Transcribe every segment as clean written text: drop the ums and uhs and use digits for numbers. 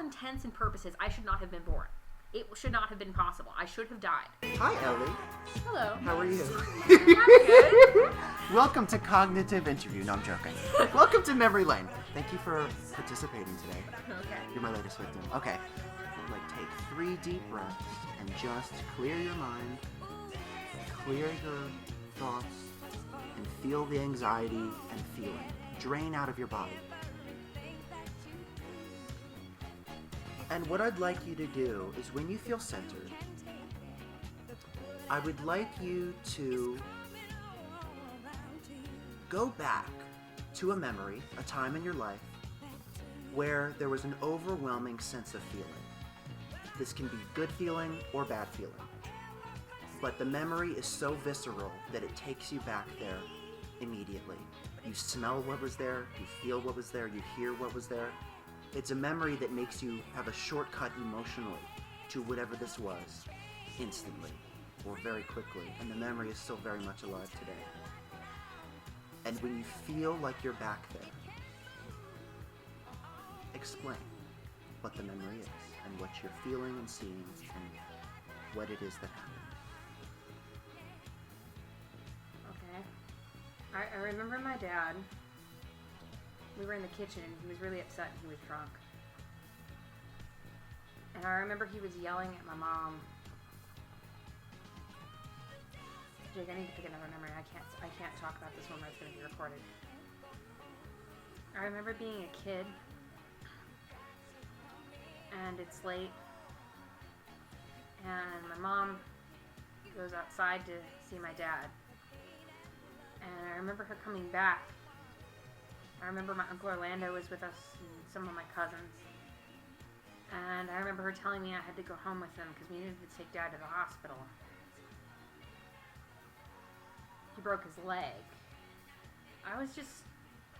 intents and purposes, I should not have been born. It should not have been possible. I should have died. Hi, Ellie. Hello. How are you? I'm good. Welcome to Cognitive Interview. No, I'm joking. Welcome to Memory Lane. Thank you for participating today. Okay. You're my latest victim. Okay. Take 3 deep breaths and just clear your mind, clear your thoughts, and feel the anxiety and feeling drain out of your body. And what I'd like you to do is when you feel centered, I would like you to go back to a memory, a time in your life, where there was an overwhelming sense of feeling. This can be good feeling or bad feeling. But the memory is so visceral that it takes you back there immediately. You smell what was there, you feel what was there, you hear what was there. It's a memory that makes you have a shortcut emotionally to whatever this was, instantly or very quickly. And the memory is still very much alive today. And when you feel like you're back there, explain what the memory is and what you're feeling and seeing and what it is that happened. Okay. I remember my dad. We were in the kitchen and he was really upset and he was drunk. And I remember he was yelling at my mom. Jake, I need to pick another memory. I can't talk about this one where it's going to be recorded. I remember being a kid and it's late and my mom goes outside to see my dad. And I remember her coming back. I remember my Uncle Orlando was with us and some of my cousins. And I remember her telling me I had to go home with them because we needed to take Dad to the hospital. He broke his leg. I was just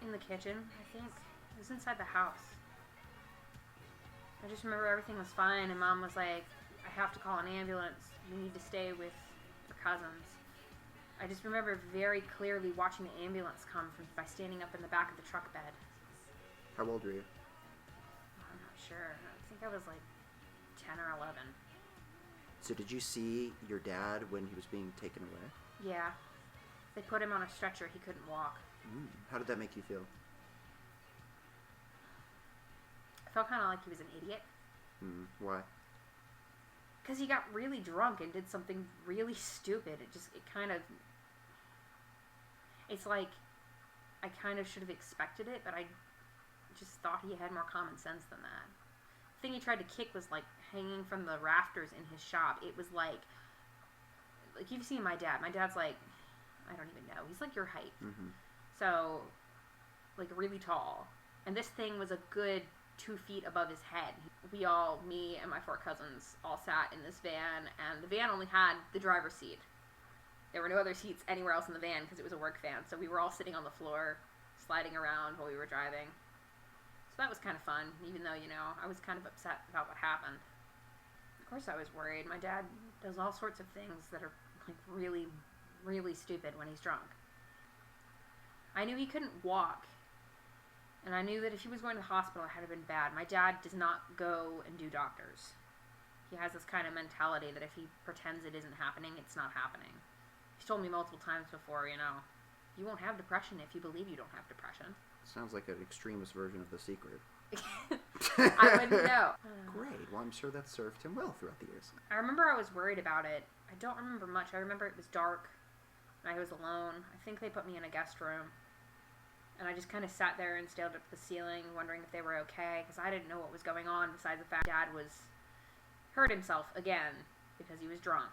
in the kitchen, I think. I was inside the house. I just remember everything was fine and Mom was like, I have to call an ambulance. You need to stay with your cousins. I just remember very clearly watching the ambulance come by standing up in the back of the truck bed. How old were you? I'm not sure. I think I was like 10 or 11. So did you see your dad when he was being taken away? Yeah. They put him on a stretcher. He couldn't walk. How did that make you feel? I felt kind of like he was an idiot. Why? Because he got really drunk and did something really stupid. It's like I kind of should have expected it, but I just thought he had more common sense than that. The thing he tried to kick was like hanging from the rafters in his shop. It was like you've seen my dad. My dad's like, I don't even know. He's like your height. Mm-hmm. So, like really tall. And this thing was a good 2 feet above his head. Me and my 4 cousins all sat in this van, and the van only had the driver's seat. There were no other seats anywhere else in the van because it was a work van, so we were all sitting on the floor, sliding around while we were driving. So that was kind of fun, even though, I was kind of upset about what happened. Of course I was worried. My dad does all sorts of things that are like really, really stupid when he's drunk. I knew he couldn't walk. And I knew that if he was going to the hospital, it had to have been bad. My dad does not go and do doctors. He has this kind of mentality that if he pretends it isn't happening, it's not happening. He's told me multiple times before, you won't have depression if you believe you don't have depression. Sounds like an extremist version of The Secret. I wouldn't know. Great. Well, I'm sure that served him well throughout the years. I remember I was worried about it. I don't remember much. I remember it was dark, and I was alone. I think they put me in a guest room. And I just kind of sat there and stared up at the ceiling, wondering if they were okay, because I didn't know what was going on, besides the fact Dad hurt himself again, because he was drunk.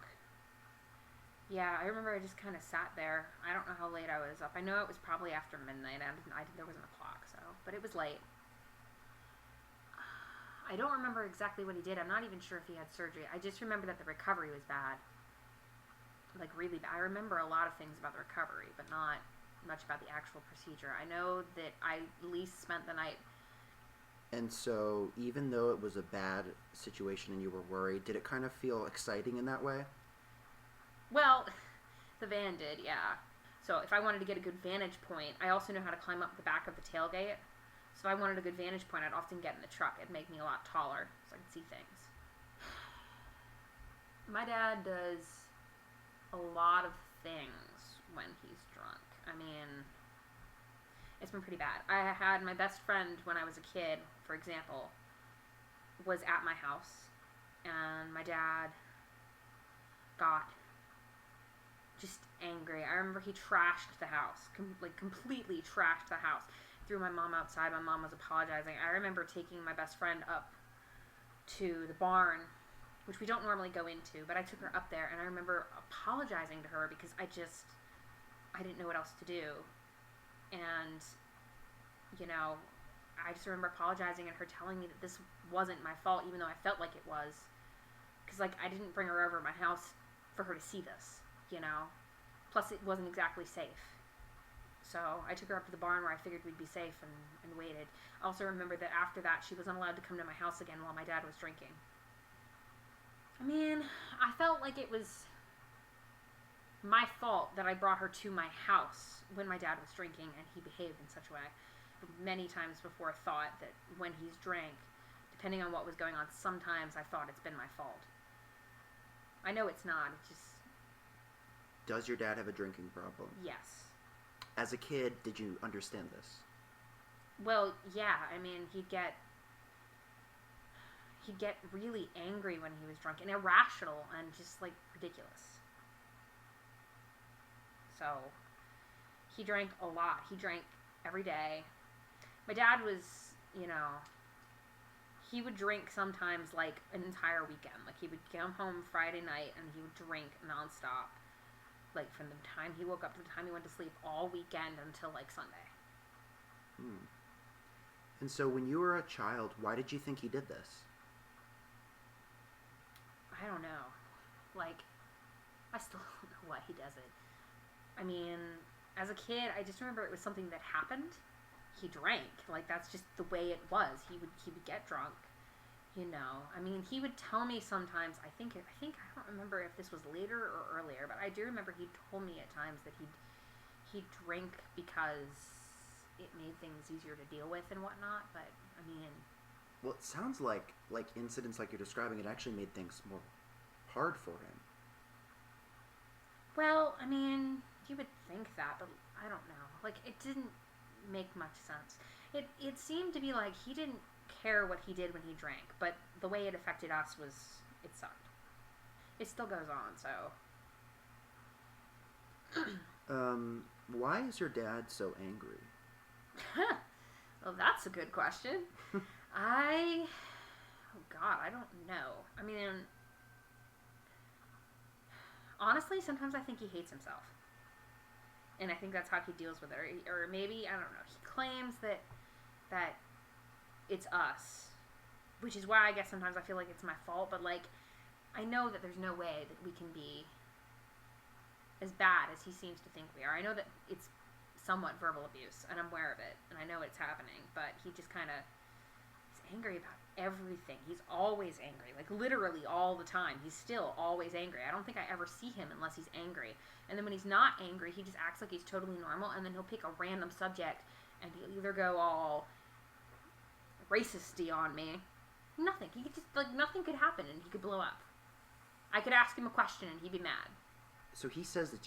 Yeah, I remember I just kind of sat there. I don't know how late I was up. I know it was probably after midnight. There wasn't a clock, but it was late. I don't remember exactly what he did. I'm not even sure if he had surgery. I just remember that the recovery was bad. Like, really bad. I remember a lot of things about the recovery, but not much about the actual procedure. I know that I at least spent the night. And so, even though it was a bad situation and you were worried, did it kind of feel exciting in that way? Well, the van did, yeah. So if I wanted to get a good vantage point, I also know how to climb up the back of the tailgate. So if I wanted a good vantage point, I'd often get in the truck. It'd make me a lot taller so I could see things. My dad does a lot of things when he's drunk. I mean, it's been pretty bad. I had my best friend when I was a kid, for example, was at my house, and my dad got just angry. I remember he trashed the house, completely trashed the house. Threw my mom outside. My mom was apologizing. I remember taking my best friend up to the barn, which we don't normally go into, but I took her up there, and I remember apologizing to her because I didn't know what else to do. And, you know, I just remember apologizing and her telling me that this wasn't my fault, even though I felt like it was. Because, like, I didn't bring her over to my house for her to see this, you know. Plus, it wasn't exactly safe. So I took her up to the barn where I figured we'd be safe and waited. I also remember that after that, she wasn't allowed to come to my house again while my dad was drinking. I mean, I felt like it was my fault that I brought her to my house when my dad was drinking and he behaved in such a way. Many times before thought that when he's drank, depending on what was going on, sometimes I thought it's been my fault. I know it's not. It's just... Does your dad have a drinking problem? Yes. As a kid, did you understand this? Well, yeah. I mean, he'd get really angry when he was drunk and irrational and just, like, ridiculous. So, he drank a lot. He drank every day. My dad was, you know, he would drink sometimes, like, an entire weekend. Like, he would come home Friday night and he would drink nonstop. Like, from the time he woke up to the time he went to sleep, all weekend until, like, Sunday. And so when you were a child, why did you think he did this? I don't know. Like, I still don't know why he does it. I mean, as a kid, I just remember it was something that happened. He drank. Like, that's just the way it was. He would get drunk, you know. I mean, he would tell me sometimes, I think I don't remember if this was later or earlier, but I do remember he told me at times that he'd drink because it made things easier to deal with and whatnot, but, I mean... Well, it sounds like incidents like you're describing, it actually made things more hard for him. Well, I mean, you would think that, but I don't know. Like, it didn't make much sense. It seemed to be like he didn't care what he did when he drank, but the way it affected us was, it sucked. It still goes on, so... Why is your dad so angry? Well, that's a good question. Oh God, I don't know. I mean, honestly, sometimes I think he hates himself. And I think that's how he deals with it. Or maybe, I don't know, he claims that it's us. Which is why I guess sometimes I feel like it's my fault. But, like, I know that there's no way that we can be as bad as he seems to think we are. I know that it's somewhat verbal abuse, and I'm aware of it, and I know it's happening, but he just kind of is angry about everything. He's always angry, like literally all the time. He's still always angry. I don't think I ever see him unless he's angry. And then when he's not angry, he just acts like he's totally normal, and then he'll pick a random subject, and he'll either go all racist-y on me. Nothing. He could just, like, nothing could happen, and he could blow up. I could ask him a question, and he'd be mad. So he says that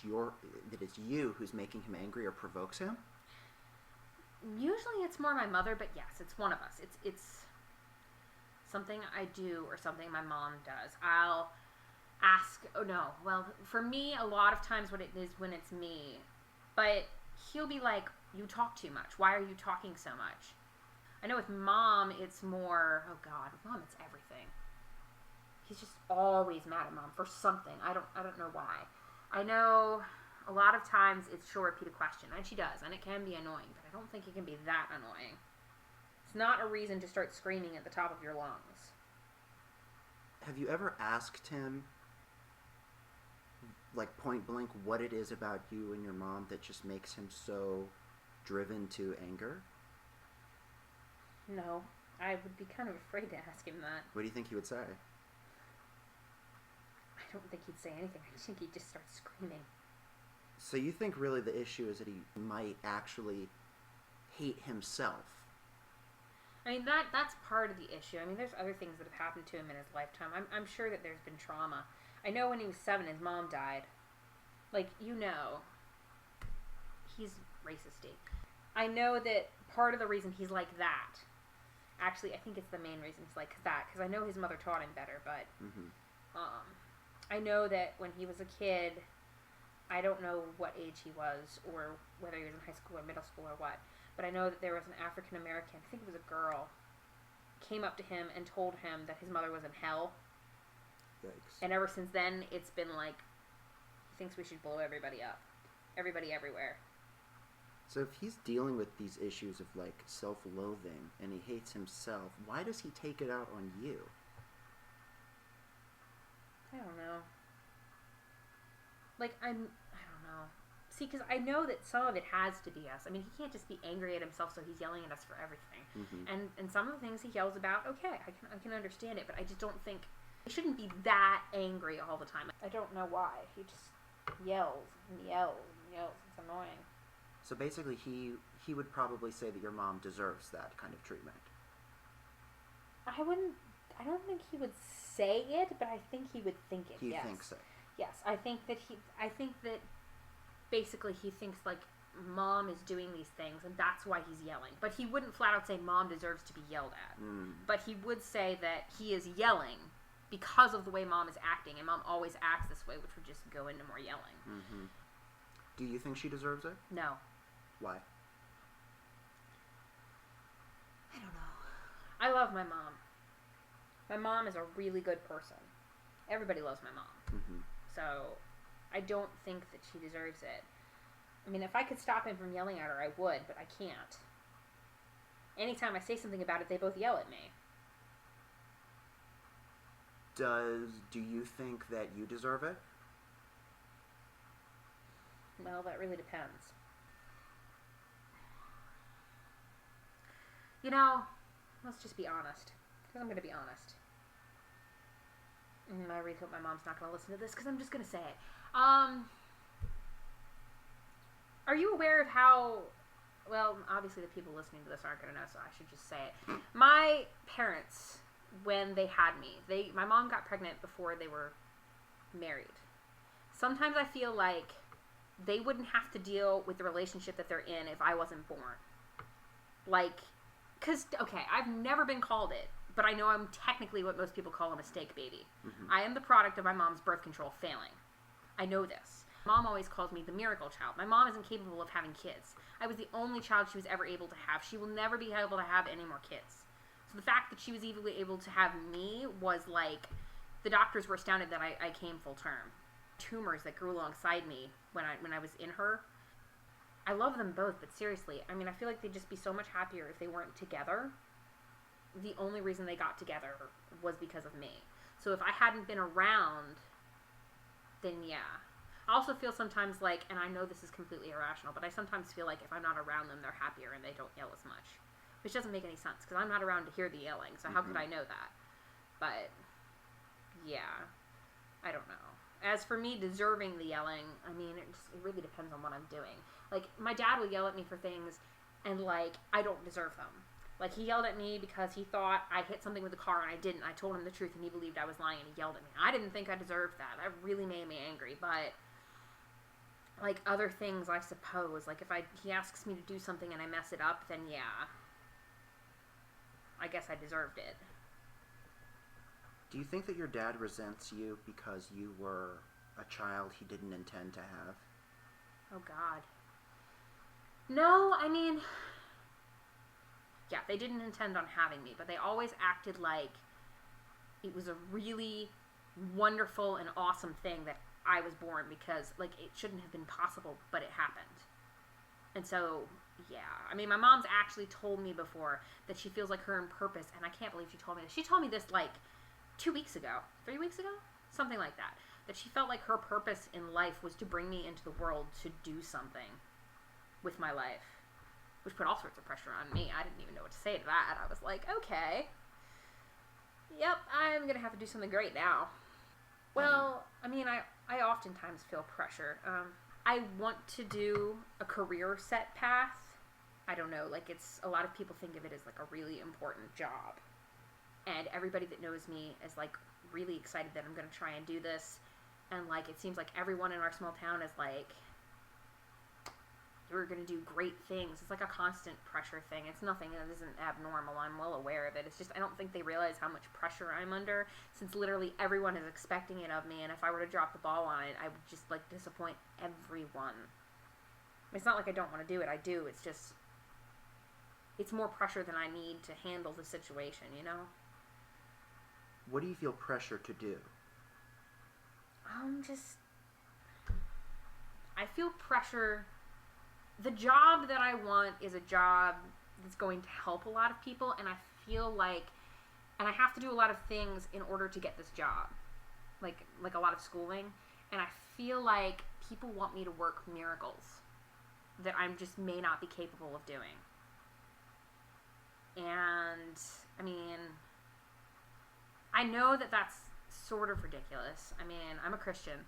it's you who's making him angry or provokes him? Usually it's more my mother, but yes, it's one of us. It's something I do or something my mom does. I'll ask, for me, a lot of times what it is when it's me, but he'll be like, you talk too much. Why are you talking so much? I know with Mom, it's more, oh God, with Mom, it's everything. He's just always mad at Mom for something. I don't know why. I know a lot of times it's she'll repeat a question, and she does, and it can be annoying, but I don't think it can be that annoying. It's not a reason to start screaming at the top of your lungs. Have you ever asked him, like, point blank, what it is about you and your mom that just makes him so driven to anger? No, I would be kind of afraid to ask him that. What do you think he would say? I don't think he'd say anything. I think he'd just start screaming. So you think really the issue is that he might actually hate himself? I mean, that's part of the issue. I mean, there's other things that have happened to him in his lifetime. I'm sure that there's been trauma. I know when he was 7, his mom died. Like, he's racist-y. I know that part of the reason he's like that, actually, I think it's the main reason he's like that, because I know his mother taught him better, but I know that when he was a kid, I don't know what age he was, or whether he was in high school or middle school or what, but I know that there was an African-American, I think it was a girl, came up to him and told him that his mother was in hell. Yikes. And ever since then, it's been like, he thinks we should blow everybody up. Everybody everywhere. So if he's dealing with these issues of, like, self-loathing, and he hates himself, why does he take it out on you? I don't know. Like, I don't know. See, because I know that some of it has to be us. I mean, he can't just be angry at himself, so he's yelling at us for everything. Mm-hmm. And some of the things he yells about, okay, I can understand it, but I just don't think he shouldn't be that angry all the time. I don't know why. He just yells and yells and yells. It's annoying. So basically, he would probably say that your mom deserves that kind of treatment. I don't think he would say it, but I think he would think it. He yes. thinks it. Yes, I think that basically he thinks like mom is doing these things and that's why he's yelling. But he wouldn't flat out say mom deserves to be yelled at. But he would say that he is yelling because of the way mom is acting, and mom always acts this way, which would just go into more yelling. Mm-hmm. Do you think she deserves it? No. Why? I don't know. I love my mom. My mom is a really good person. Everybody loves my mom. Mm-hmm. So I don't think that she deserves it. I mean, if I could stop him from yelling at her, I would, but I can't. Anytime I say something about it, they both yell at me. Do you think that you deserve it? Well, that really depends. You know, let's just be honest. Because I'm going to be honest. I really hope my mom's not going to listen to this because I'm just going to say it. Are you aware of how... Well, obviously the people listening to this aren't going to know, so I should just say it. My parents, when they had me, my mom got pregnant before they were married. Sometimes I feel like they wouldn't have to deal with the relationship that they're in if I wasn't born. Like, because, okay, I've never been called it, but I know I'm technically what most people call a mistake baby. Mm-hmm. I am the product of my mom's birth control failing. I know this. Mom always calls me the miracle child. My mom isn't capable of having kids. I was the only child she was ever able to have. She will never be able to have any more kids. So the fact that she was even able to have me was like, the doctors were astounded that I came full term. Tumors that grew alongside me when I was in her. I love them both, but seriously, I mean, I feel like they'd just be so much happier if they weren't together. The only reason they got together was because of me. So if I hadn't been around, then yeah. I also feel sometimes like, and I know this is completely irrational, but I sometimes feel like if I'm not around them, they're happier and they don't yell as much. Which doesn't make any sense, because I'm not around to hear the yelling, so how could I know that? But, yeah, I don't know. As for me deserving the yelling, I mean, it really depends on what I'm doing. Like, my dad would yell at me for things, and, like, I don't deserve them. Like, he yelled at me because he thought I hit something with the car, and I didn't. I told him the truth, and he believed I was lying, and he yelled at me. I didn't think I deserved that. That really made me angry, but, like, other things, I suppose. Like, if he asks me to do something and I mess it up, then yeah. I guess I deserved it. Do you think that your dad resents you because you were a child he didn't intend to have? Oh, God. No, I mean, yeah, they didn't intend on having me, but they always acted like it was a really wonderful and awesome thing that I was born because, like, it shouldn't have been possible, but it happened. And so, yeah. I mean, my mom's actually told me before that she feels like her in purpose, and I can't believe she told me this. She told me this, like, 2 weeks ago, 3 weeks ago, something like that. That she felt like her purpose in life was to bring me into the world to do something with my life, which put all sorts of pressure on me. I didn't even know what to say to that. I was like, okay, yep, I'm gonna have to do something great now. Well, I mean, I oftentimes feel pressure. I want to do a career set path. I don't know, like, it's, a lot of people think of it as, like, a really important job. And everybody that knows me is, like, really excited that I'm going to try and do this. And, like, it seems like everyone in our small town is, like, we're going to do great things. It's, like, a constant pressure thing. It's nothing that isn't abnormal. I'm well aware of it. It's just, I don't think they realize how much pressure I'm under, since literally everyone is expecting it of me. And if I were to drop the ball on it, I would just, like, disappoint everyone. It's not like I don't want to do it. I do. It's just, it's more pressure than I need to handle the situation, you know? What do you feel pressure to do? I feel pressure. The job that I want is a job that's going to help a lot of people, and I feel like, and I have to do a lot of things in order to get this job, like a lot of schooling, and I feel like people want me to work miracles that I just may not be capable of doing. And, I mean, I know that that's sort of ridiculous. I mean, I'm a Christian,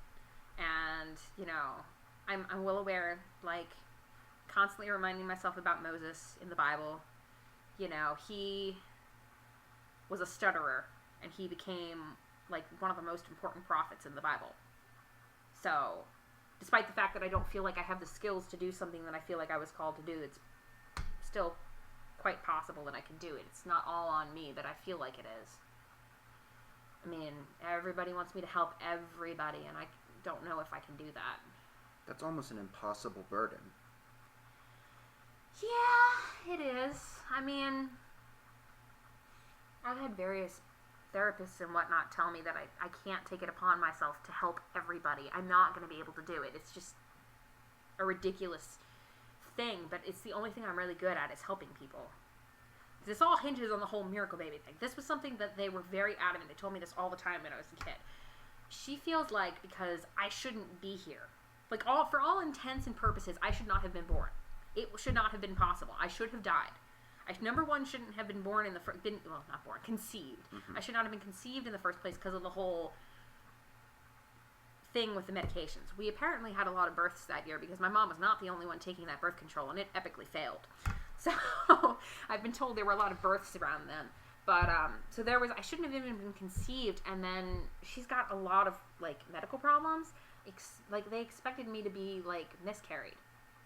and, you know, I'm well aware, like, constantly reminding myself about Moses in the Bible. You know, he was a stutterer, and he became, like, one of the most important prophets in the Bible. So, despite the fact that I don't feel like I have the skills to do something that I feel like I was called to do, it's still quite possible that I can do it. It's not all on me, but I feel like it is. I mean, everybody wants me to help everybody, and I don't know if I can do that. That's almost an impossible burden. Yeah, it is. I mean, I've had various therapists and whatnot tell me that I can't take it upon myself to help everybody. I'm not going to be able to do it. It's just a ridiculous thing, but it's the only thing I'm really good at is helping people. This all hinges on the whole miracle baby thing. This was something that they were very adamant. They told me this all the time when I was a kid. She feels like because I shouldn't be here. Like, for all intents and purposes, I should not have been born. It should not have been possible. I should have died. Number one, shouldn't have been born in the first... not born. Conceived. Mm-hmm. I should not have been conceived in the first place because of the whole thing with the medications. We apparently had a lot of births that year because my mom was not the only one taking that birth control, and it epically failed. So, I've been told there were a lot of births around then. But, so there was... I shouldn't have even been conceived, and then she's got a lot of, like, medical problems. Like, they expected me to be, like, miscarried.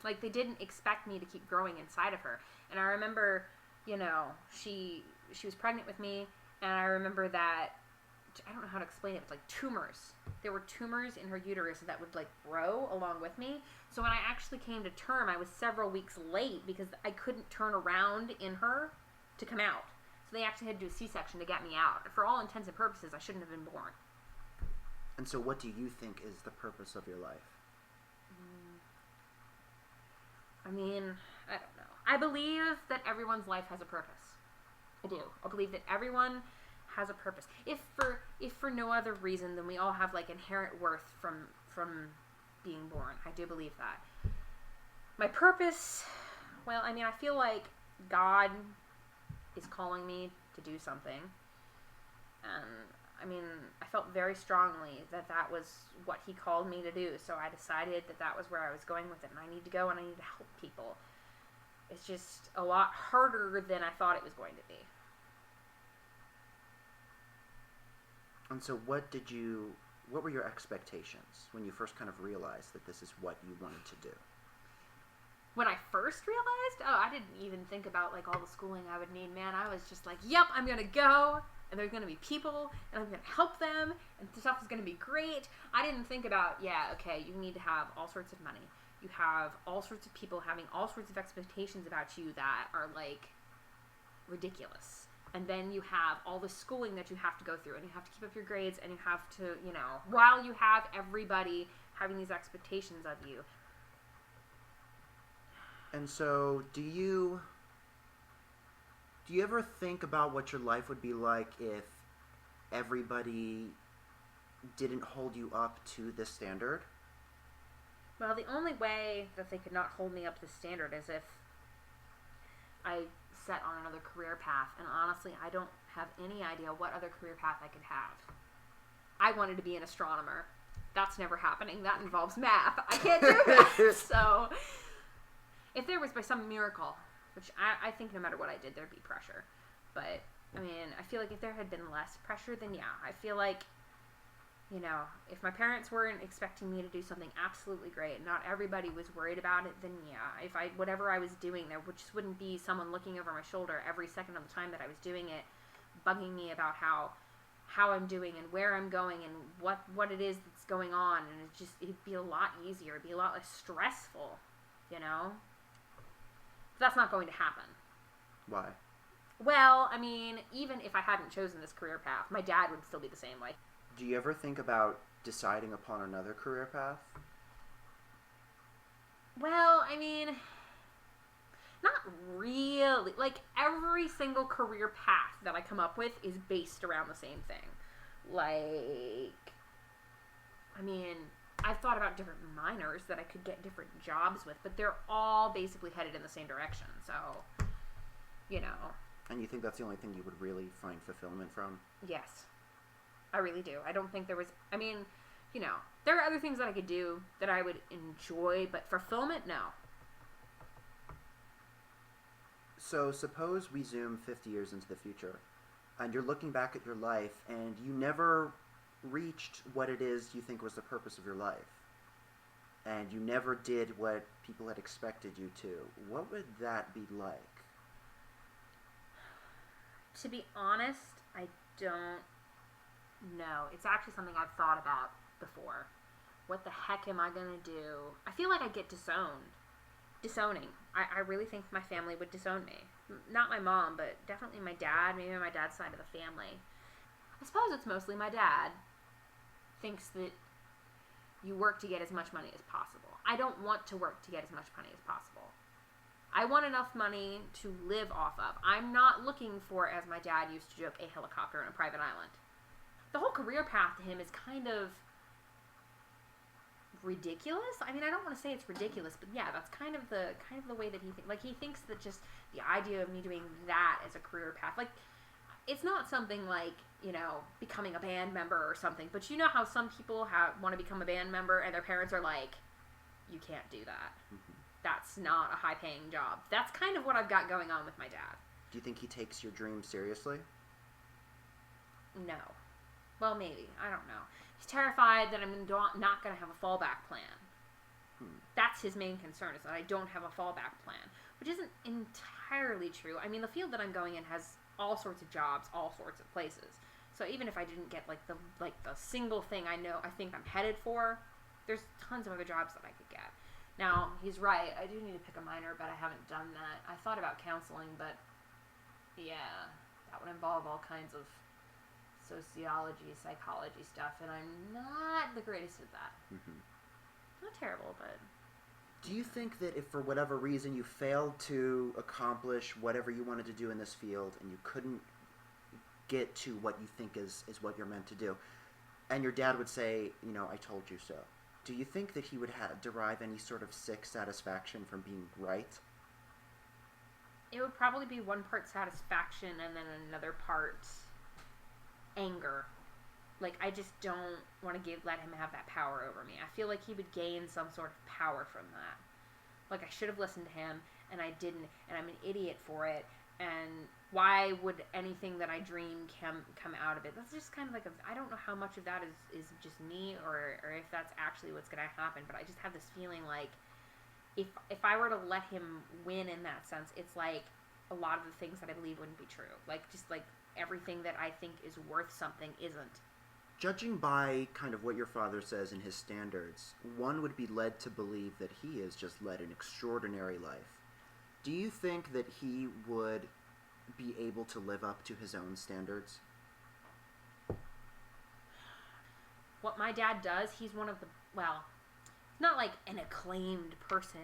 Like, they didn't expect me to keep growing inside of her. And I remember, you know, she was pregnant with me, and I remember that, I don't know how to explain it, but, like, tumors. There were tumors in her uterus that would, like, grow along with me. So when I actually came to term, I was several weeks late because I couldn't turn around in her to come out. So they actually had to do a C-section to get me out. For all intents and purposes, I shouldn't have been born. And so what do you think is the purpose of your life? I mean, I don't know. I believe that everyone's life has a purpose. I do. I believe that everyone has a purpose. If for no other reason than we all have, like, inherent worth from being born. I do believe that. My purpose, well, I mean, I feel like God is calling me to do something. And, I mean, I felt very strongly that that was what he called me to do. So I decided that that was where I was going with it. And I need to go and I need to help people. It's just a lot harder than I thought it was going to be. And so what were your expectations when you first kind of realized that this is what you wanted to do? When I first realized, I didn't even think about, like, all the schooling I would need, man. I was just like, yep, I'm going to go, and there's going to be people, and I'm going to help them, and the stuff is going to be great. I didn't think about, yeah, okay, you need to have all sorts of money. You have all sorts of people having all sorts of expectations about you that are, like, ridiculous. And then you have all the schooling that you have to go through, and you have to keep up your grades, and you have to, you know, while you have everybody having these expectations of you. And so, do you ever think about what your life would be like if everybody didn't hold you up to this standard? Well, the only way that they could not hold me up to the standard is if I set on another career path. And honestly, I don't have any idea what other career path I could have. I wanted to be an astronomer. That's never happening. That involves math. I can't do that. So, if there was by some miracle which I think no matter what I did, there'd be pressure. But, I mean, I feel like if there had been less pressure, then yeah. I feel like, you know, if my parents weren't expecting me to do something absolutely great, and not everybody was worried about it, then yeah. If whatever I was doing, there just wouldn't be someone looking over my shoulder every second of the time that I was doing it, bugging me about how I'm doing and where I'm going and what it is that's going on. And it'd be a lot easier. It'd be a lot less stressful, you know? But that's not going to happen. Why? Well, I mean, even if I hadn't chosen this career path, my dad would still be the same way. Do you ever think about deciding upon another career path? Well, I mean, not really. Like, every single career path that I come up with is based around the same thing. Like, I mean, I've thought about different minors that I could get different jobs with, but they're all basically headed in the same direction, so, you know. And you think that's the only thing you would really find fulfillment from? Yes. I really do. I don't think there was... I mean, you know, there are other things that I could do that I would enjoy, but fulfillment, no. So suppose we zoom 50 years into the future, and you're looking back at your life, and you never reached what it is you think was the purpose of your life, and you never did what people had expected you to. What would that be like? To be honest, I don't know. It's actually something I've thought about before. What the heck am I going to do? I feel like I get disowned. Disowning. I really think my family would disown me. Not my mom, but definitely my dad, maybe my dad's side of the family. I suppose it's mostly my dad thinks that you work to get as much money as possible. I don't want to work to get as much money as possible. I want enough money to live off of. I'm not looking for, as my dad used to joke, a helicopter on a private island. The whole career path to him is kind of ridiculous. I mean, I don't want to say it's ridiculous, but yeah, that's kind of the way that he thinks. Like, he thinks that just the idea of me doing that as a career path, like, it's not something like, you know, becoming a band member or something, but you know how some people want to become a band member and their parents are like, you can't do that. Mm-hmm. That's not a high-paying job. That's kind of what I've got going on with my dad. Do you think he takes your dreams seriously? No. Well, maybe. I don't know. He's terrified that I'm not going to have a fallback plan. That's his main concern, is that I don't have a fallback plan, which isn't entirely true. I mean, the field that I'm going in has all sorts of jobs, all sorts of places. So even if I didn't get the single thing I think I'm headed for, there's tons of other jobs that I could get. Now, he's right. I do need to pick a minor, but I haven't done that. I thought about counseling, but yeah, that would involve all kinds of sociology, psychology stuff, and I'm not the greatest at that. Mm-hmm. Not terrible, but... Do you think that if for whatever reason you failed to accomplish whatever you wanted to do in this field and you couldn't get to what you think is what you're meant to do, and your dad would say, you know, I told you so, do you think that he would derive any sort of sick satisfaction from being right? It would probably be one part satisfaction and then another part anger. Like, I just don't want to let him have that power over me. I feel like he would gain some sort of power from that. Like, I should have listened to him, and I didn't, and I'm an idiot for it, and why would anything that I dream come out of it? That's just kind of like I don't know how much of that is just me, or if that's actually what's going to happen, but I just have this feeling like if I were to let him win in that sense, it's like a lot of the things that I believe wouldn't be true. Like, just like everything that I think is worth something isn't. Judging by kind of what your father says in his standards, one would be led to believe that he has just led an extraordinary life. Do you think that he would be able to live up to his own standards? What my dad does, he's one of the, well, not like an acclaimed person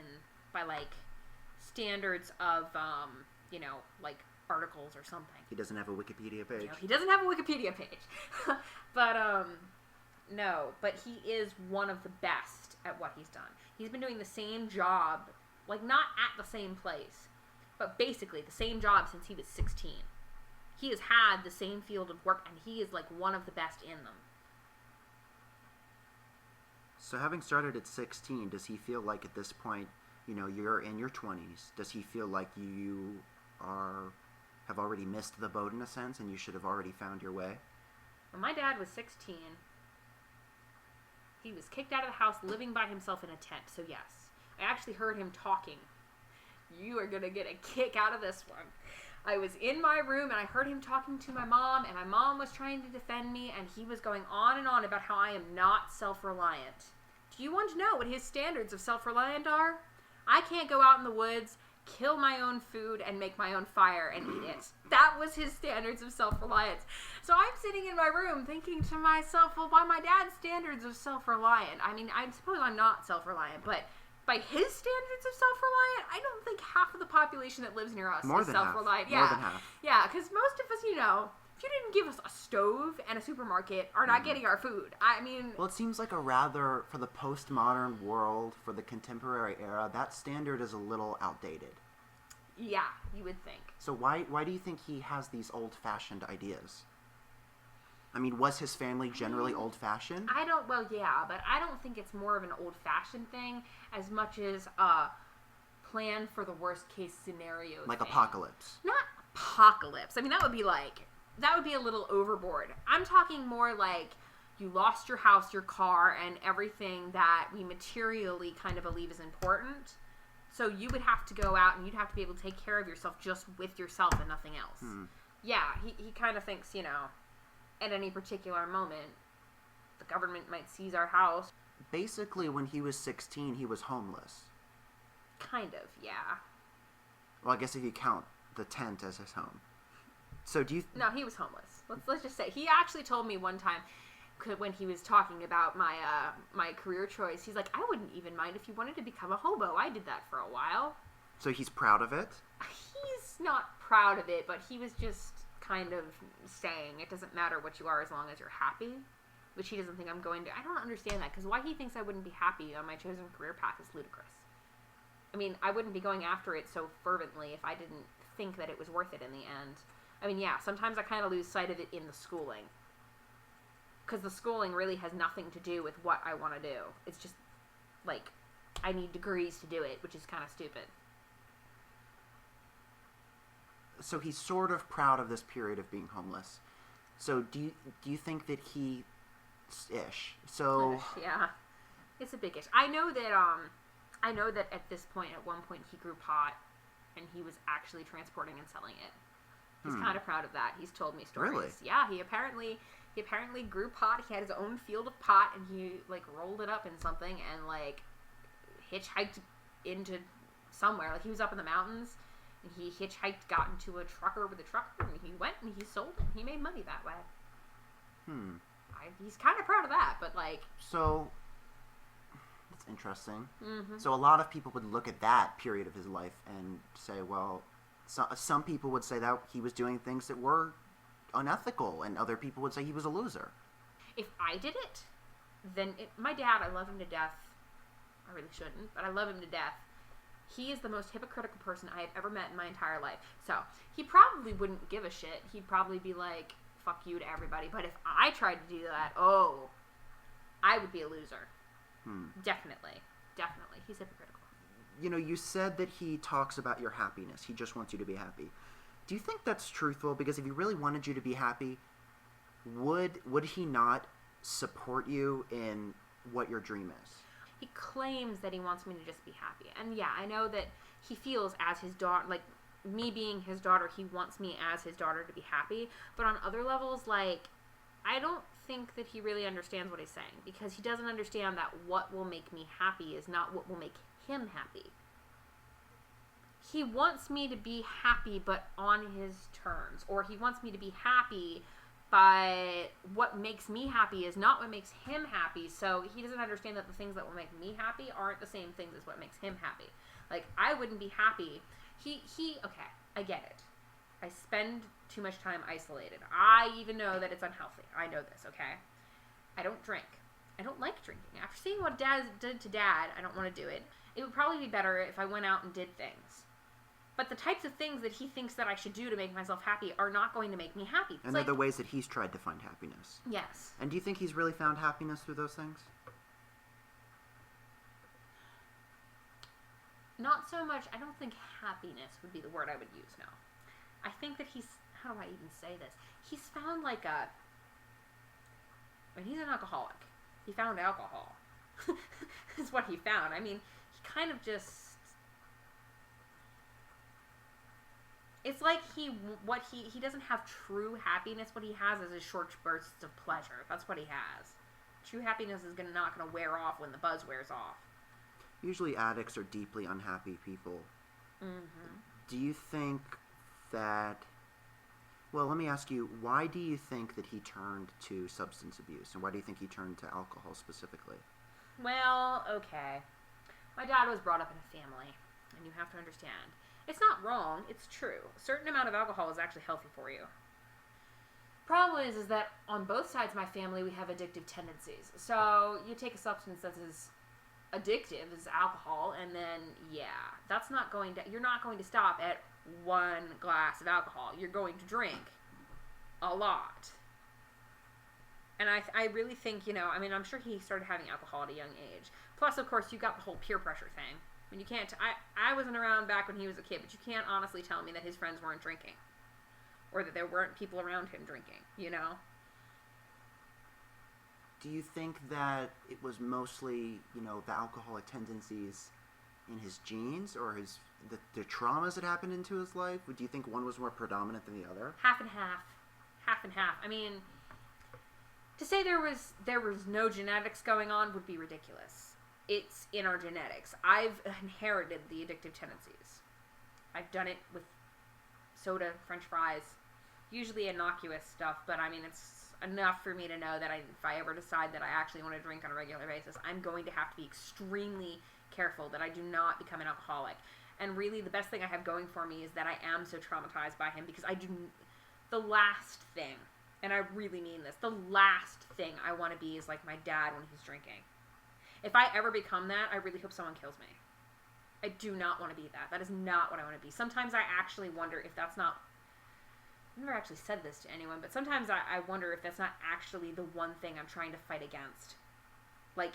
by like standards of, you know, like articles or something. He doesn't have a Wikipedia page. No, he doesn't have a Wikipedia page. But, no, but he is one of the best at what he's done. He's been doing the same job, like not at the same place, but basically the same job since he was 16. He has had the same field of work, and he is like one of the best in them. So having started at 16, does he feel like at this point you're in your 20s. Does he feel like you have already missed the boat in a sense and you should have already found your way? When my dad was 16, he was kicked out of the house living by himself in a tent. So yes, I actually heard him talking. You are going to get a kick out of this one. I was in my room and I heard him talking to my mom, and my mom was trying to defend me, and he was going on and on about how I am not self-reliant. Do you want to know what his standards of self-reliant are? I can't go out in the woods, kill my own food, and make my own fire and eat it. That was his standards of self-reliance. So I'm sitting in my room thinking to myself, well, by my dad's standards of self-reliant, I mean, I suppose I'm not self-reliant, but by his standards of self-reliant, I don't think half of the population that lives near us is self-reliant. More than half. Yeah, because most of us, if you didn't give us a stove and a supermarket, are not getting our food. I mean... Well, it seems like for the postmodern world, for the contemporary era, that standard is a little outdated. Yeah, you would think. So why do you think he has these old-fashioned ideas? I mean, was his family generally old-fashioned? Well, yeah, but I don't think it's more of an old-fashioned thing as much as a plan for the worst-case scenario Like thing. apocalypse. Not apocalypse. I mean, that would be a little overboard. I'm talking more like you lost your house, your car, and everything that we materially kind of believe is important. So you would have to go out and you'd have to be able to take care of yourself just with yourself and nothing else. Yeah, he kind of thinks, at any particular moment, the government might seize our house. Basically, when he was 16, he was homeless. Kind of, yeah. Well, I guess if you count the tent as his home. So do you... No, he was homeless. Let's just say. He actually told me one time, when he was talking about my career choice, he's like, I wouldn't even mind if you wanted to become a hobo. I did that for a while. So he's proud of it? He's not proud of it, but he was just kind of saying it doesn't matter what you are as long as you're happy, which he doesn't think I'm going to. I don't understand that, because why he thinks I wouldn't be happy on my chosen career path is ludicrous. I mean, I wouldn't be going after it so fervently if I didn't think that it was worth it in the end. I mean, yeah, sometimes I kind of lose sight of it in the schooling, because the schooling really has nothing to do with what I want to do. It's just, I need degrees to do it, which is kind of stupid. So he's sort of proud of this period of being homeless. So do you think that ish? So yeah, it's a big ish. I know that at this point, at one point, he grew pot, and he was actually transporting and selling it. He's kind of proud of that. He's told me stories. Really? Yeah, he apparently grew pot. He had his own field of pot, and he rolled it up in something and hitchhiked into somewhere. He was up in the mountains. And he hitchhiked, got into a trucker with a trucker, and he went and he sold it. He made money that way. He's kind of proud of that, but So, that's interesting. Mm-hmm. So a lot of people would look at that period of his life and say, well, some people would say that he was doing things that were unethical, and other people would say he was a loser. If I did it, then my dad, I love him to death. I really shouldn't, but I love him to death. He is the most hypocritical person I have ever met in my entire life. So, he probably wouldn't give a shit. He'd probably be like, fuck you to everybody. But if I tried to do that, I would be a loser. Definitely. Definitely. He's hypocritical. You said that he talks about your happiness. He just wants you to be happy. Do you think that's truthful? Because if he really wanted you to be happy, would he not support you in what your dream is? He claims that he wants me to just be happy. And yeah, I know that he feels as his daughter, me being his daughter, he wants me as his daughter to be happy. But on other levels, I don't think that he really understands what he's saying. Because he doesn't understand that what will make me happy is not what will make him happy. He wants me to be happy, but on his terms. Or he wants me to be happy, but what makes me happy is not what makes him happy. So he doesn't understand that the things that will make me happy aren't the same things as what makes him happy. I wouldn't be happy. Okay, I get it. I spend too much time isolated. I even know that it's unhealthy. I know this, okay? I don't drink. I don't like drinking. After seeing what Dad did to Dad, I don't want to do it. It would probably be better if I went out and did things. But the types of things that he thinks that I should do to make myself happy are not going to make me happy. And they're the ways that he's tried to find happiness. Yes. And do you think he's really found happiness through those things? Not so much, I don't think happiness would be the word I would use, no. I think that how do I even say this? He's found he's an alcoholic. He found alcohol. Is what he found. I mean, he kind of just, it's like he doesn't have true happiness. What he has is short bursts of pleasure. That's what he has. True happiness is not going to wear off when the buzz wears off. Usually addicts are deeply unhappy people. Mm-hmm. Do you think that... Well, let me ask you, why do you think that he turned to substance abuse? And why do you think he turned to alcohol specifically? Well, okay. My dad was brought up in a family, and you have to understand. It's not wrong, it's true. A certain amount of alcohol is actually healthy for you. Problem is that on both sides of my family, we have addictive tendencies. So you take a substance that is addictive, as alcohol, and then, yeah, you're not going to stop at one glass of alcohol. You're going to drink a lot. And I really think, I'm sure he started having alcohol at a young age. Plus, of course, you got the whole peer pressure thing. I mean, you can't, I wasn't around back when he was a kid, but you can't honestly tell me that his friends weren't drinking. Or that there weren't people around him drinking, Do you think that it was mostly, the alcoholic tendencies in his genes or the traumas that happened into his life? Do you think one was more predominant than the other? Half and half. Half and half. I mean, to say there was no genetics going on would be ridiculous. It's in our genetics. I've inherited the addictive tendencies. I've done it with soda, French fries, usually innocuous stuff, but I mean, it's enough for me to know that if I ever decide that I actually want to drink on a regular basis, I'm going to have to be extremely careful that I do not become an alcoholic. And really, the best thing I have going for me is that I am so traumatized by him because the last thing, and I really mean this, the last thing I want to be is like my dad when he's drinking. If I ever become that, I really hope someone kills me. I do not want to be that. That is not what I want to be. Sometimes I actually wonder if that's not... I've never actually said this to anyone, but sometimes I wonder if that's not actually the one thing I'm trying to fight against. Like,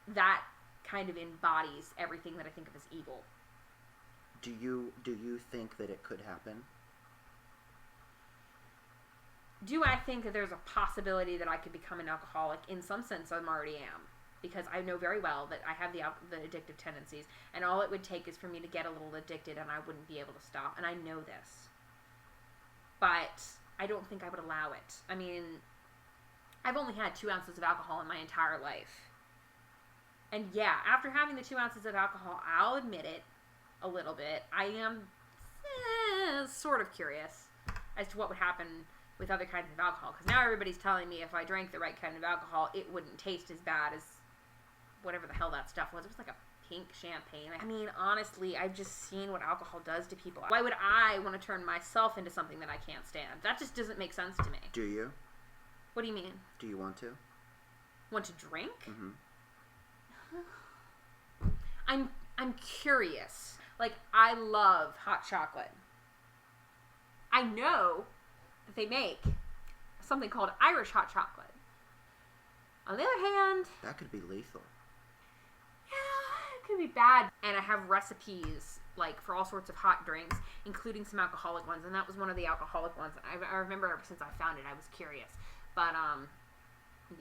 that kind of embodies everything that I think of as evil. Do you think that it could happen? Do I think that there's a possibility that I could become an alcoholic? In some sense, I already am. Because I know very well that I have the addictive tendencies, and all it would take is for me to get a little addicted and I wouldn't be able to stop. And I know this. But I don't think I would allow it. I mean, I've only had 2 ounces of alcohol in my entire life. And yeah, after having the 2 ounces of alcohol, I'll admit it a little bit. I am sort of curious as to what would happen with other kinds of alcohol. Because now everybody's telling me if I drank the right kind of alcohol, it wouldn't taste as bad as whatever the hell that stuff was. It was like a pink champagne. I mean, honestly, I've just seen what alcohol does to people. Why would I want to turn myself into something that I can't stand? That just doesn't make sense to me. Do you? What do you mean? Do you want to? Want to drink? Mm-hmm. I'm curious. Like, I love hot chocolate. I know that they make something called Irish hot chocolate. On the other hand... That could be lethal. Yeah, it could be bad. And I have recipes, like, for all sorts of hot drinks, including some alcoholic ones. And that was one of the alcoholic ones. I remember ever since I found it, I was curious. But,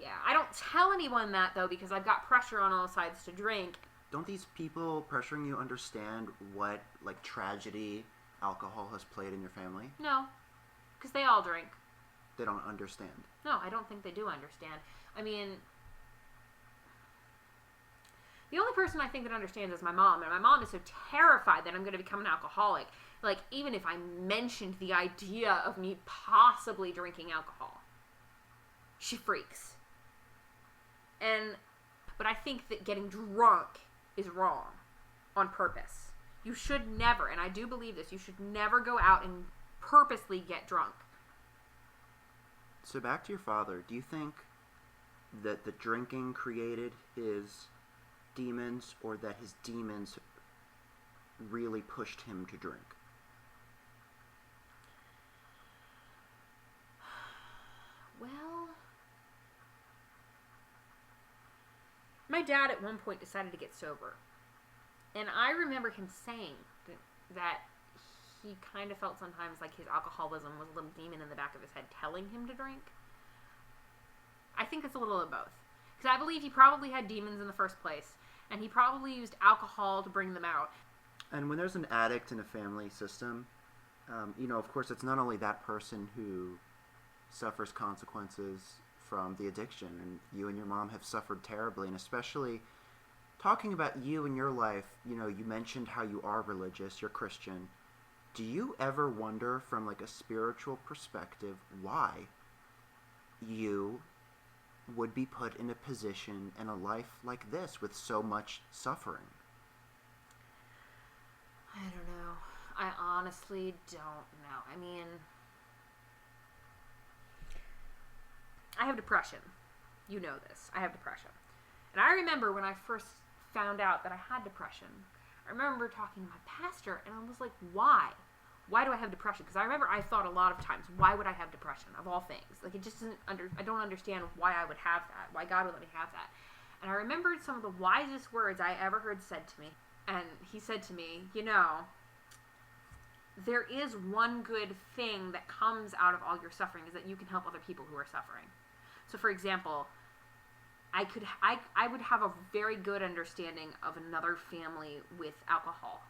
yeah. I don't tell anyone that, though, because I've got pressure on all sides to drink. Don't these people pressuring you understand what, like, tragedy alcohol has played in your family? No, because they all drink. They don't understand. No, I don't think they do understand. I mean, the only person I think that understands is my mom, and my mom is so terrified that I'm going to become an alcoholic. Like, even if I mentioned the idea of me possibly drinking alcohol, she freaks. But I think that getting drunk is wrong on purpose. You should never, and I do believe this, you should never go out and purposely get drunk. So back to your father, do you think that the drinking created his demons, or that his demons really pushed him to drink? Well, my dad at one point decided to get sober. And I remember him saying that he kind of felt sometimes like his alcoholism was a little demon in the back of his head telling him to drink. I think it's a little of both. Because I believe he probably had demons in the first place, and he probably used alcohol to bring them out. And when there's an addict in a family system, of course, it's not only that person who suffers consequences from the addiction, and you and your mom have suffered terribly, and especially talking about you and your life, you mentioned how you are religious, you're Christian. Do you ever wonder from like a spiritual perspective why you would be put in a position in a life like this with so much suffering? I don't know. I honestly don't know. I mean, I have depression. You know this. I have depression. And I remember when I first found out that I had depression, I remember talking to my pastor, and I was like, why? Why do I have depression? Because I remember I thought a lot of times, why would I have depression, of all things? Like, it just isn't I don't understand why I would have that, why God would let me have that. And I remembered some of the wisest words I ever heard said to me. And he said to me, there is one good thing that comes out of all your suffering, is that you can help other people who are suffering. So, for example, I would have a very good understanding of another family with alcohol.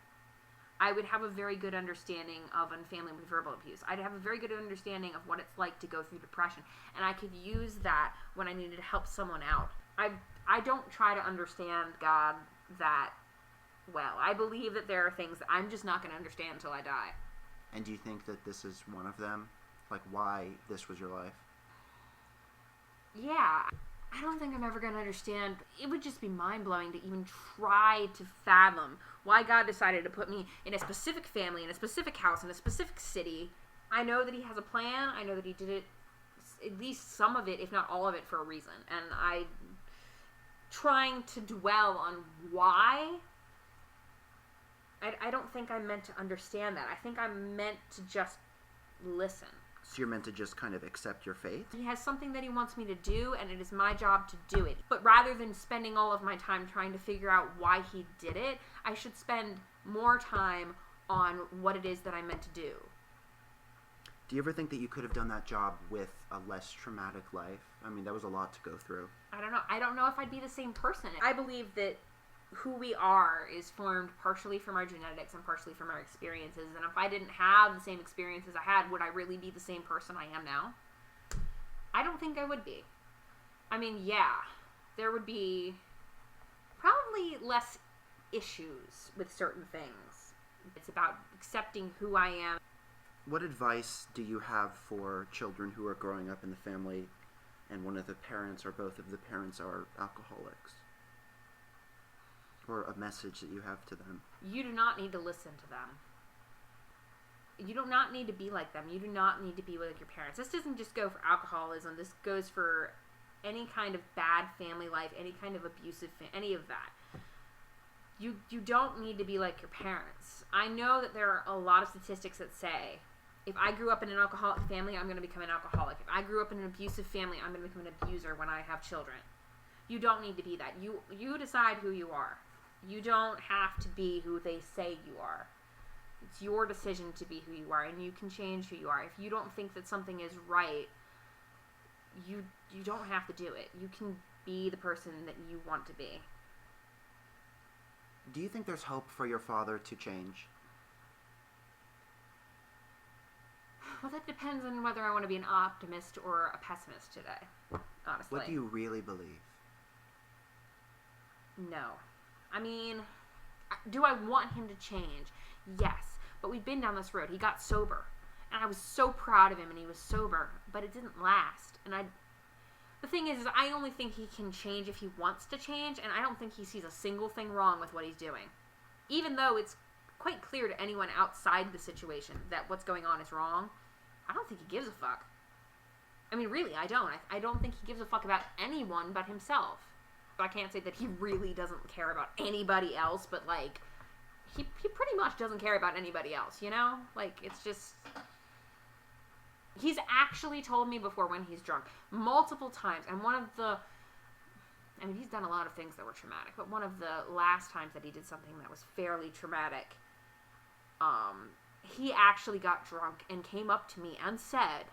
I would have a very good understanding of a family with verbal abuse. I'd have a very good understanding of what it's like to go through depression. And I could use that when I needed to help someone out. I don't try to understand God that well. I believe that there are things that I'm just not going to understand until I die. And do you think that this is one of them? Like, why this was your life? Yeah. I don't think I'm ever going to understand. It would just be mind-blowing to even try to fathom why God decided to put me in a specific family, in a specific house, in a specific city. I know that he has a plan. I know that he did it, at least some of it, if not all of it, for a reason. And trying to dwell on why, I don't think I'm meant to understand that. I think I'm meant to just listen. So you're meant to just kind of accept your fate? He has something that he wants me to do, and it is my job to do it. But rather than spending all of my time trying to figure out why he did it, I should spend more time on what it is that I'm meant to do. Do you ever think that you could have done that job with a less traumatic life? I mean, that was a lot to go through. I don't know. I don't know if I'd be the same person. I believe that who we are is formed partially from our genetics and partially from our experiences. And if I didn't have the same experiences I had, would I really be the same person I am now? I don't think I would be. I mean, yeah, there would be probably less issues with certain things. It's about accepting who I am. What advice do you have for children who are growing up in the family and one of the parents or both of the parents are alcoholics? Or a message that you have to them? You do not need to listen to them. You do not need to be like them. You do not need to be like your parents. This doesn't just go for alcoholism. This goes for any kind of bad family life, any kind of abusive, any of that. You don't need to be like your parents. I know that there are a lot of statistics that say, if I grew up in an alcoholic family, I'm going to become an alcoholic. If I grew up in an abusive family, I'm going to become an abuser when I have children. You don't need to be that. You decide who you are. You don't have to be who they say you are. It's your decision to be who you are, and you can change who you are. If you don't think that something is right, you don't have to do it. You can be the person that you want to be. Do you think there's hope for your father to change? Well, that depends on whether I want to be an optimist or a pessimist today, honestly. What do you really believe? No. I mean, do I want him to change? Yes. But we've been down this road. He got sober. And I was so proud of him, and he was sober. But it didn't last. And the thing is I only think he can change if he wants to change, and I don't think he sees a single thing wrong with what he's doing. Even though it's quite clear to anyone outside the situation that what's going on is wrong, I don't think he gives a fuck. I mean, really, I don't. I don't think he gives a fuck about anyone but himself. I can't say that he really doesn't care about anybody else, but, like, he pretty much doesn't care about anybody else, you know? Like, it's just... He's actually told me before when he's drunk, multiple times, and one of the... I mean, he's done a lot of things that were traumatic, but one of the last times that he did something that was fairly traumatic, he actually got drunk and came up to me and said,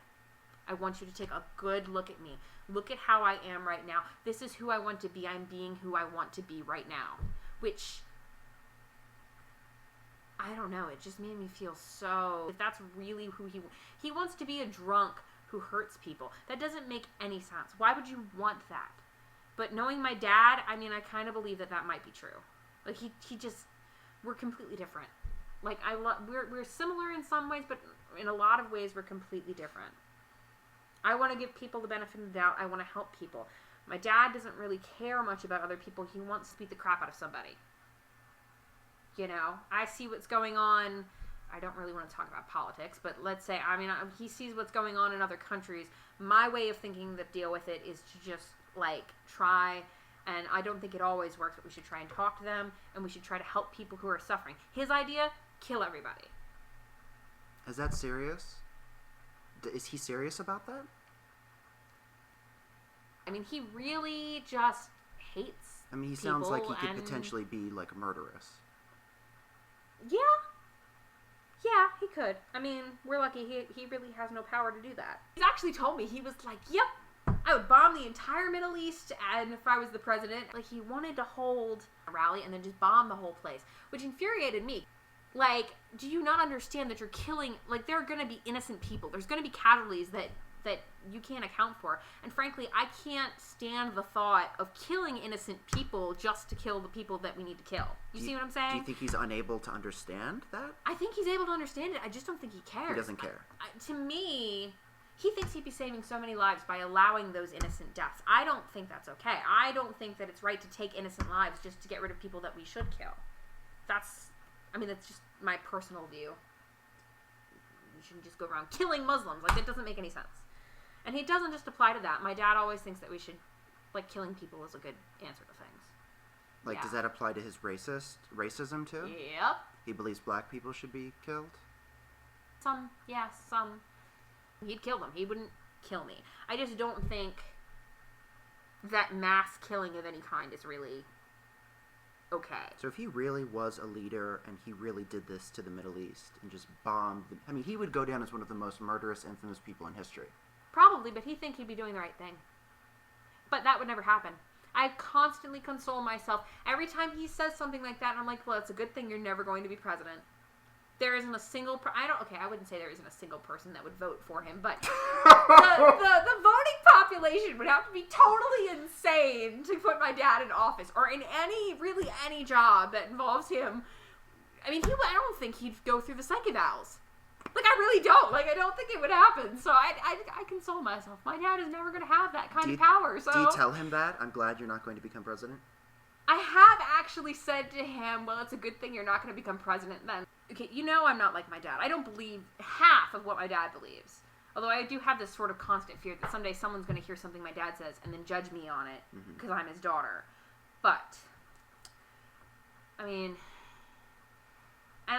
I want you to take a good look at me. Look at how I am right now. This is who I want to be. I'm being who I want to be right now. Which, I don't know, it just made me feel so... If that's really who he wants to be a drunk who hurts people. That doesn't make any sense. Why would you want that? But knowing my dad, I mean, I kind of believe that might be true. Like, he just... We're completely different. Like, we're similar in some ways, but in a lot of ways, we're completely different. I want to give people the benefit of the doubt. I want to help people. My dad doesn't really care much about other people. He wants to beat the crap out of somebody. You know, I see what's going on. I don't really want to talk about politics, but let's say, I mean, he sees what's going on in other countries. My way of thinking the deal with it is to just, like, try, and I don't think it always works, but we should try and talk to them, and we should try to help people who are suffering. His idea, kill everybody. Is that serious? Is he serious about that? I mean, he really just hates I mean, he people, sounds like he could potentially be, like, murderous. Yeah. Yeah, he could. I mean, we're lucky he really has no power to do that. He's actually told me, he was like, yep, I would bomb the entire Middle East, and if I was the president, like, he wanted to hold a rally and then just bomb the whole place, which infuriated me. Like, do you not understand that you're killing, like, there are going to be innocent people. There's going to be casualties that you can't account for. And frankly, I can't stand the thought of killing innocent people just to kill the people that we need to kill. You see what I'm saying? Do you think he's unable to understand that? I think he's able to understand it. I just don't think he cares. He doesn't care. To me, he thinks he'd be saving so many lives by allowing those innocent deaths. I don't think that's okay. I don't think that it's right to take innocent lives just to get rid of people that we should kill. That's just my personal view. You shouldn't just go around killing Muslims. Like, it doesn't make any sense. And it doesn't just apply to that. My dad always thinks that we should, like, killing people is a good answer to things. Like, yeah. Does that apply to his racism, too? Yep. He believes black people should be killed? Some. He'd kill them. He wouldn't kill me. I just don't think that mass killing of any kind is really okay. So if he really was a leader and he really did this to the Middle East and just bombed... he would go down as one of the most murderous, infamous people in history. Probably, but he'd think he'd be doing the right thing. But that would never happen. I constantly console myself. Every time he says something like that, I'm like, well, it's a good thing you're never going to be president. There isn't a single... I wouldn't say there isn't a single person that would vote for him, but the voting population would have to be totally insane to put my dad in office, or in any job that involves him. I mean, I don't think he'd go through the psych evals. Like, I really don't. Like, I don't think it would happen. So I console myself. My dad is never going to have that kind of power. So do you tell him that? I'm glad you're not going to become president? I have actually said to him, well, it's a good thing you're not going to become president then. Okay, you know I'm not like my dad. I don't believe half of what my dad believes. Although I do have this sort of constant fear that someday someone's going to hear something my dad says and then judge me on it because I'm his daughter. But, I mean, and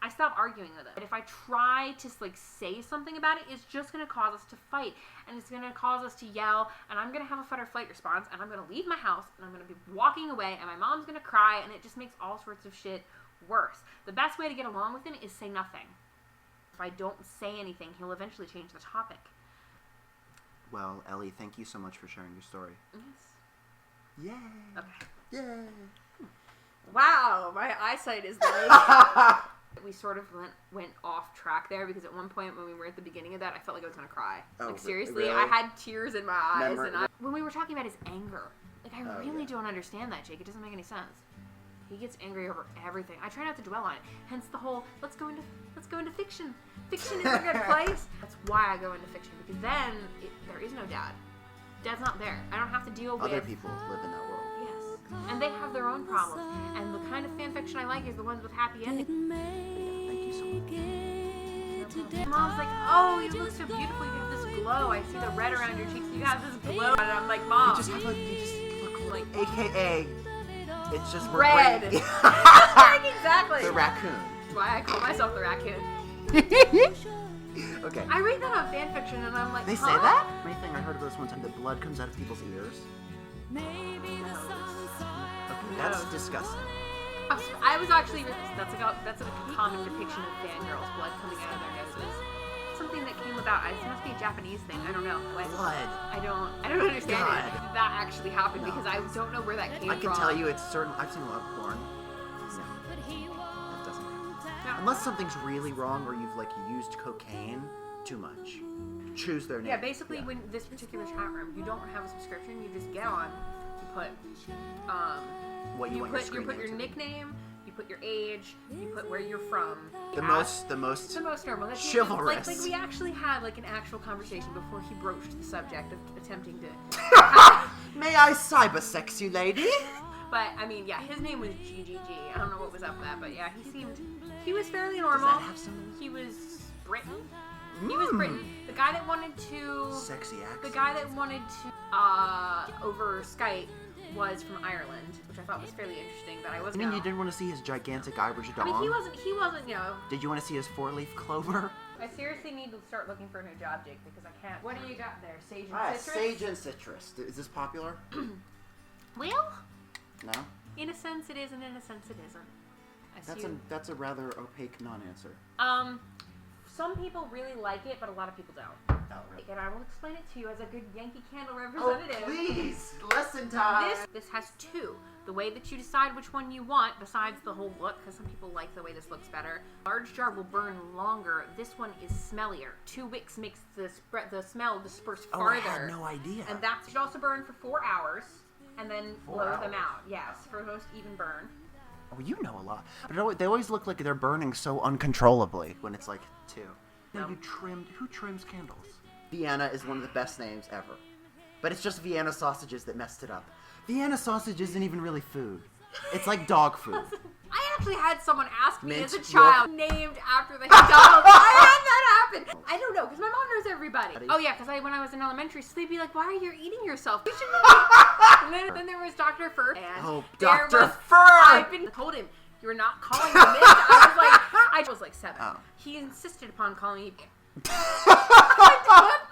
I stop arguing with it. But if I try to, like, say something about it, it's just going to cause us to fight. And it's going to cause us to yell. And I'm going to have a fight or flight response. And I'm going to leave my house. And I'm going to be walking away. And my mom's going to cry. And it just makes all sorts of shit worse. The best way to get along with him is say nothing. If I don't say anything, he'll eventually change the topic. Well, Ellie, thank you so much for sharing your story. Yes. Yay. Okay. Yay. Wow, my eyesight is like... We sort of went off track there because at one point when we were at the beginning of that, I felt like I was going to cry. Oh, like, seriously, really? I had tears in my eyes. When we were talking about his anger, like, I really don't understand that, Jake. It doesn't make any sense. He gets angry over everything. I try not to dwell on it. Hence the whole, let's go into fiction. Fiction is a good place. That's why I go into fiction, because then there is no dad. Dad's not there. I don't have to deal with... Other people live in that world. Yes. And they have their own problems. And the kind of fan fiction I like is the ones with happy endings. Thank you so much. Mom's like, oh, you look so beautiful. You have this glow. I see the red around your cheeks. You have this glow. And I'm like, Mom. You just look like, AKA, it's just red. Like, exactly. The raccoon. That's why I call myself the raccoon. Okay. I read that on fanfiction and I'm like, They say that? Anything I heard of this one time, that blood comes out of people's ears. Okay, that's disgusting. I was actually that's a common depiction of fangirls, blood coming out of their noses. Something that came about. It must be a Japanese thing. I don't know. Blood. I don't understand God. it. That actually happened No. because I don't know where that came from. I can tell you it's certain. I've seen a lot of porn. No, that doesn't happen. No. Unless something's really wrong or you've like used cocaine too much. Choose their name. Yeah, basically when this particular chat room, you don't have a subscription, you just get on, you put what you want your screen you put name your to be. nickname, you put your age, you put where you're from. The most normal. That's chivalrous. Like we actually had like an actual conversation before he broached the subject of attempting to May I cybersex you, lady? But I mean, yeah, his name was GGG. I don't know what was up with that, but yeah, he was fairly normal. Does that have some? He was Britain. He was Britain. The guy that wanted to Sexy accent. The guy that wanted to over Skype was from Ireland, which I thought was fairly interesting, but I wasn't. You mean you didn't want to see his gigantic Irish dog? I mean, he wasn't, you know. Did you want to see his 4-leaf clover? I seriously need to start looking for a new job, Jake, because I can't. What do you got there? Sage and citrus? Sage and citrus. Is this popular? Well, No? in a sense it is, and in a sense it isn't. That's a rather opaque non-answer. Some people really like it, but a lot of people don't. Oh, really? And I will explain it to you as a good Yankee Candle Oh, representative. please! Lesson time! This has two. The way that you decide which one you want, besides the whole look, because some people like the way this looks better. Large jar will burn longer. This one is smellier. 2 wicks makes the smell disperse farther. Oh, I had no idea. And that should also burn for 4 hours, and then 4 blow them hours. out. Yes, for the most even burn. Oh, you know a lot. But they always look like they're burning so uncontrollably when it's like 2. No. Who trims candles? Vienna is one of the best names ever. But it's just Vienna sausages that messed it up. Vienna sausage isn't even really food. It's like dog food. I actually had someone ask me Mint as a child, named after the dog. I had that happen. I don't know, because my mom knows everybody. Oh yeah, because when I was in elementary school, they'd be like, "Why are you eating yourself? You shouldn't be." And then there was Dr. Fur. And Dr. Fur! I told him, "You were not calling me Mint." I was like 7. Oh. He insisted upon calling me.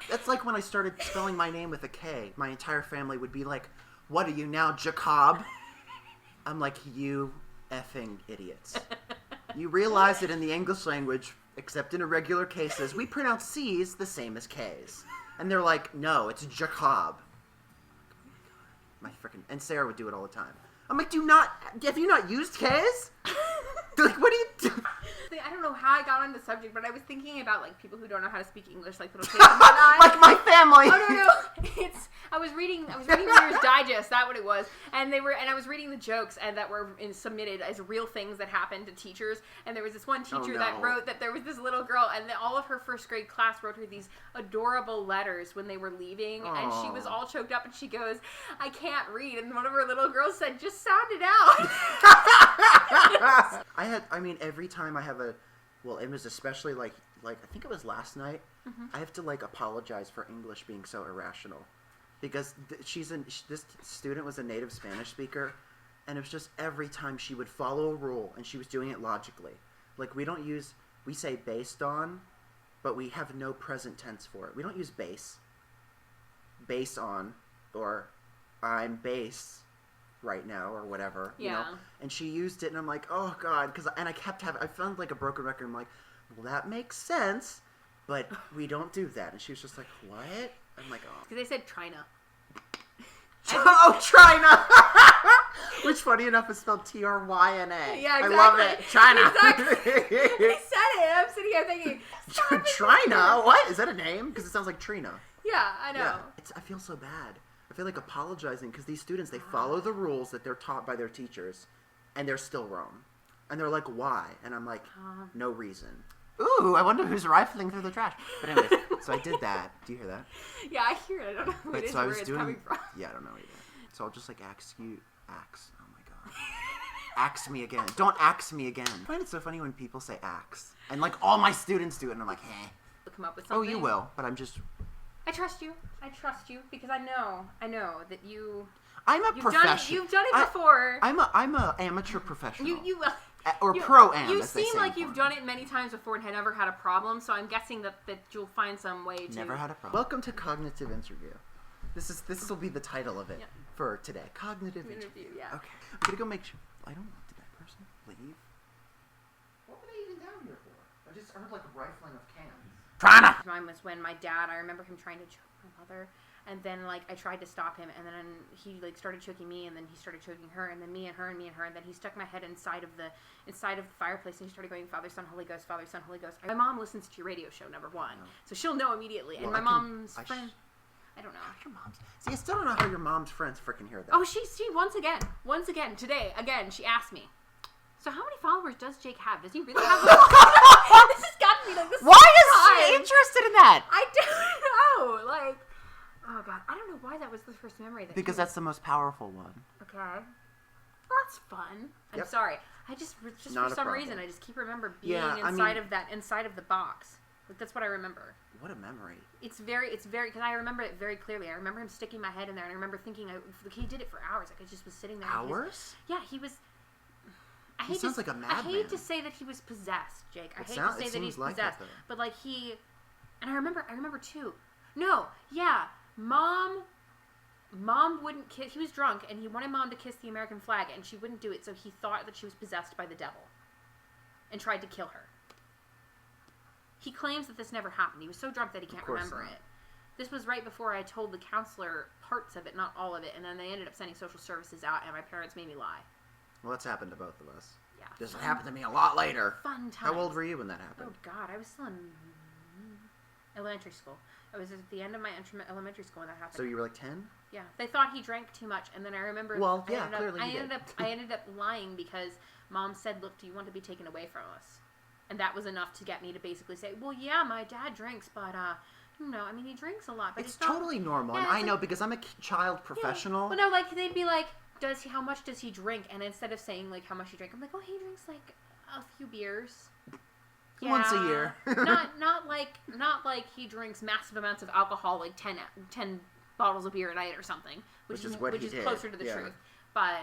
That's like when I started spelling my name with a K. My entire family would be like, "What are you now, Jacob?" I'm like, "You effing idiots. You realize that in the English language, except in irregular cases, we pronounce C's the same as K's." And they're like, "No, it's Jacob." And Sarah would do it all the time. I'm like, have you not used K's? Like, what do you do? I don't know how I got on the subject, but I was thinking about like people who don't know how to speak English, like little kids. Like my family. Oh no! I was reading Reader's Digest. That's what it was, and I was reading the jokes and that were submitted as real things that happened to teachers. And there was this one teacher that wrote that there was this little girl, and all of her first grade class wrote her these adorable letters when they were leaving, and she was all choked up, and she goes, "I can't read," and one of her little girls said, "Just sound it out." Every time I have it was especially like I think it was last night, I have to like apologize for English being so irrational. Because this student was a native Spanish speaker, and it was just every time she would follow a rule, and she was doing it logically. Like, we say based on, but we have no present tense for it. We don't use base on, or I'm base right now, or whatever, you know? And she used it, and I'm like, oh god, I found like a broken record. I'm like, well, that makes sense, but we don't do that. And she was just like, what? I'm like, oh. Because they said Trina. Oh, Trina! Which, funny enough, is spelled Tryna. Yeah, exactly. I love it. Trina. Exactly. They said it. I'm sitting here thinking, Trina? What? Is that a name? Because it sounds like Trina. Yeah, I know. Yeah. I feel so bad. I feel like apologizing because these students, they follow the rules that they're taught by their teachers, and they're still wrong. And they're like, why? And I'm like, no reason. Ooh, I wonder who's rifling through the trash. But anyways, so I did that. Do you hear that? Yeah, I hear it. I don't know who it is, where it's coming from. Yeah, I don't know either. So I'll just like axe. Oh my god. Axe me again. Don't axe me again. I find it so funny when people say axe. And like all my students do it, and I'm like, eh. Come up with something. Oh, you will, but I trust you. I trust you because I know that you. I'm a professional. You've done it before. I'm a amateur professional. Or pro-am, You as they seem say like in you've porn. done it many times before and had never had a problem, so I'm guessing that you'll find some way to... Never had a problem. Welcome to Cognitive Interview. This will be the title of it for today. Cognitive interview. Yeah. Okay. I'm gonna go make sure. Did that person leave? What were they even down here for? I just heard like a rifling of cans. Mine was when my dad. I remember him trying to choke my mother, and then like I tried to stop him, and then he like started choking me, and then he started choking her, and then me and her, and me and her, and then he stuck my head inside of the fireplace, and he started going, Father, Son, Holy Ghost, Father, Son, Holy Ghost. My mom listens to your radio show, number one, so she'll know immediately. And my mom's friend. I don't know. Your mom's. See, I still don't know how your mom's friends freaking hear that. Oh, she once again today she asked me. So how many followers does Jake have? Does he really have? This has got to be like this. Why is she interested in that? I don't know. Like, oh god, I don't know why that was the first memory. Because that's the most powerful one. Okay. Well, that's fun. I'm sorry. I just for some reason I just keep remember being inside of the box. Like that's what I remember. What a memory. It's very, because I remember it very clearly. I remember him sticking my head in there, and I remember thinking, he did it for hours. Like, I just was sitting there. Hours? He was... He sounds like a madman. I hate to say that he was possessed, Jake. I hate to say that he's possessed. But, like, and I remember, too. No, yeah, Mom wouldn't kiss... He was drunk, and he wanted Mom to kiss the American flag, and she wouldn't do it, so he thought that she was possessed by the devil and tried to kill her. He claims that this never happened. He was so drunk that he can't remember it. This was right before I told the counselor parts of it, not all of it, and then they ended up sending social services out, and my parents made me lie. Well, that's happened to both of us. Yeah. This happened to me a lot later. Fun times. How old were you when that happened? Oh, God. I was still in elementary school. I was at the end of my elementary school when that happened. So you were like 10? Yeah. They thought he drank too much, and then I remember... Well, yeah, clearly I ended up lying because Mom said, look, do you want to be taken away from us? And that was enough to get me to basically say, well, yeah, my dad drinks, but, no, I mean, he drinks a lot. But it's totally normal. Yeah, and I know, because I'm a child professional. Well, no, like, they'd be like, how much does he drink? And instead of saying, like, how much he drinks, I'm like, oh, he drinks, like, a few beers. Once a year. not like he drinks massive amounts of alcohol, like 10 bottles of beer a night or something. Which is closer to the truth. But...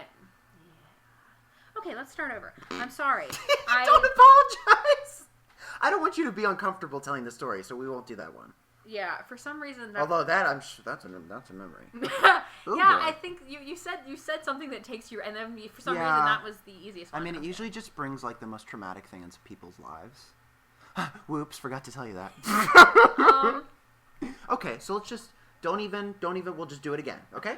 Okay, let's start over. I'm sorry. Don't apologize. I don't want you to be uncomfortable telling the story, so we won't do that one. Yeah, for some reason. Although that's a memory. I think you said something that takes you, and then for some reason that was the easiest one. I mean, it usually just brings like the most traumatic thing into people's lives. Whoops, forgot to tell you that. Okay, so let's just don't even. We'll just do it again. Okay.